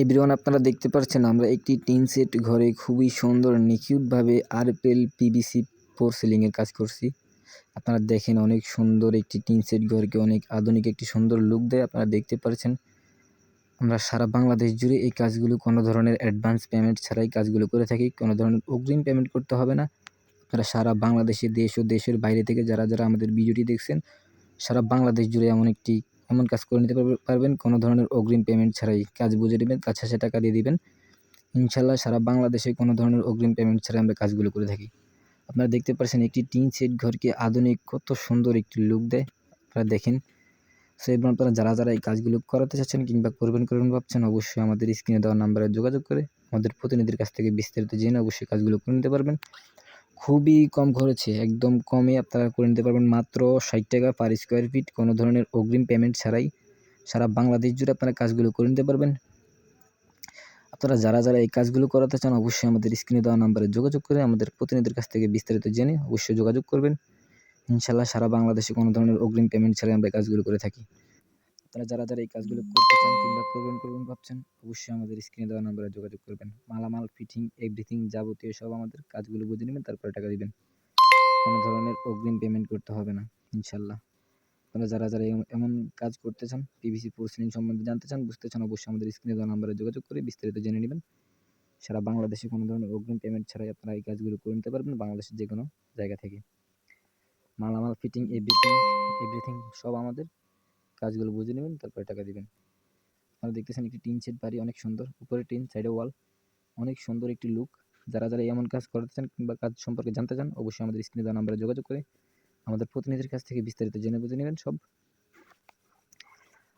Everyone, আপনারা দেখতে পাচ্ছেন আমরা একটি টিন সেট ঘরে খুবই সুন্দর নিখুঁতভাবে আরপিএল পিভিসি পোর্সেলিংয়ের কাজ করছি। আপনারা দেখেন অনেক সুন্দর একটি টিন সেট ঘরকে অনেক আধুনিক একটি সুন্দর লুক দেয়। আপনারা দেখতে পাচ্ছেন আমরা সারা বাংলাদেশ জুড়ে এই কাজগুলো কোনো ধরনের অ্যাডভান্স পেমেন্ট ছাড়াই কাজগুলো করে থাকি। কোনো ধরনের অগ্রিম পেমেন্ট করতে হবে না। আপনারা সারা বাংলাদেশে দেশ ও দেশের বাইরে থেকে যারা আমাদের ভিডিওটি দেখছেন সারা বাংলাদেশ জুড়ে এমন কাজ করে নিতে পারবেন কোনো ধরনের অগ্রিম পেমেন্ট ছাড়াই। কাজ বুঝে নেবেন, কাজ শেষে টাকা দিয়ে দিবেন। ইনশাল্লাহ সারা বাংলাদেশে কোনো ধরনের অগ্রিম পেমেন্ট ছাড়াই আমরা কাজগুলো করে থাকি। আপনারা দেখতে পাচ্ছেন একটি টিন সেট ঘরকে আধুনিক কত সুন্দর একটি লুক দেয়। আপনারা দেখেন। সো এবং আপনারা যারা এই কাজগুলো করাতে চাচ্ছেন কিংবা করবেন ভাবছেন, অবশ্যই আমাদের স্ক্রিনে দেওয়া নাম্বারে যোগাযোগ করে আমাদের প্রতিনিধির কাছ থেকে বিস্তারিত জেনে অবশ্যই কাজগুলো করে নিতে পারবেন। খুবই কম খরচে, একদম কমে আপনারা করে নিতে পারবেন। মাত্র ৬০ টাকা পার স্কোয়ার ফিট, কোনো ধরনের অগ্রিম পেমেন্ট ছাড়াই সারা বাংলাদেশ জুড়ে আপনারা কাজগুলো করে নিতে পারবেন। আপনারা যারা এই কাজগুলো করাতে চান অবশ্যই আমাদের স্ক্রিনে দেওয়া নাম্বারে যোগাযোগ করে আমাদের প্রতিনিধির কাছ থেকে বিস্তারিত জেনে অবশ্যই যোগাযোগ করবেন। ইনশাল্লাহ সারা বাংলাদেশে কোনো ধরনের অগ্রিম পেমেন্ট ছাড়াই আমরা কাজগুলো করে থাকি। আপনারা যারা এই কাজগুলো করতে চান কিংবা করবেন ভাবছেন, অবশ্যই আমাদের স্ক্রিনে দেওয়া নাম্বারে যোগাযোগ করবেন। মালামাল, ফিটিং, এভরিথিং যাবতীয় সব আমাদের কাজগুলো বুঝে নেবেন, তারপরে টাকা দিবেন। কোনো ধরনের অগ্রিম পেমেন্ট করতে হবে না ইনশাল্লাহ। আপনারা যারা এমন কাজ করতে চান, পিভিসি পোর্সেলিং সম্বন্ধে জানতে চান, বুঝতে চান, অবশ্যই আমাদের স্ক্রিনে দেওয়া নাম্বারে যোগাযোগ করে বিস্তারিত জেনে নেবেন। সারা বাংলাদেশে কোনো ধরনের অগ্রিম পেমেন্ট ছাড়াই আপনারা এই কাজগুলো করে নিতে পারবেন বাংলাদেশের যে কোনো জায়গা থেকে। মালামাল, ফিটিং, এভরিথিং সব আমাদের। কাজগুলো বুঝে নেবেন, তারপরে টাকা দিবেন। আপনারা দেখতেছেন একটি টিন সেট বাড়ি, অনেক সুন্দর, উপরে টিন, সাইডে ওয়াল, অনেক সুন্দর একটি লুক। যারা এমন কাজ করতে চান কিংবা কাজ সম্পর্কে জানতে চান, অবশ্যই আমাদের স্ক্রিনে দেওয়া নাম্বারে যোগাযোগ করে আমাদের প্রতিনিধির কাছ থেকে বিস্তারিত জেনে বুঝে নেবেন সব।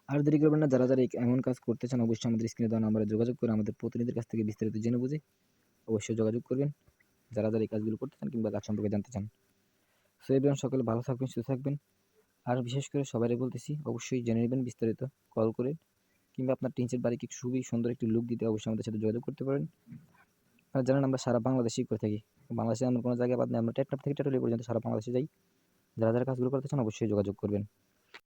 আর দেরি করবেন না, যারা এমন কাজ করতে চান অবশ্যই আমাদের স্ক্রিনে দেওয়া নাম্বারে যোগাযোগ করে আমাদের প্রতিনিধির কাছ থেকে বিস্তারিত জেনে বুঝে অবশ্যই যোগাযোগ করবেন। যারা এই কাজগুলো করতে চান কিংবা কাজ সম্পর্কে জানতে চান। সো এভরিওয়ান, সকলে ভালো থাকবেন, সুস্থ থাকবেন। আর বিশেষ করে সবাই বলতেছি, অবশ্যই জেনে নেবেন বিস্তারিত কল করে, কিংবা আপনার টিন সেট বাড়িকে খুবই সুন্দর একটি লুক দিতে অবশ্যই আমাদের সাথে যোগাযোগ করতে পারেন। আর জানেন আমরা সারা বাংলাদেশেই করে থাকি। বাংলাদেশে এমন কোনো জায়গায় বাদ নেই, আমরা টেকনাফ থেকে টেটুলি পর্যন্ত সারা বাংলাদেশে যাই। যারা কাজগুলো করতে চান অবশ্যই যোগাযোগ করবেন।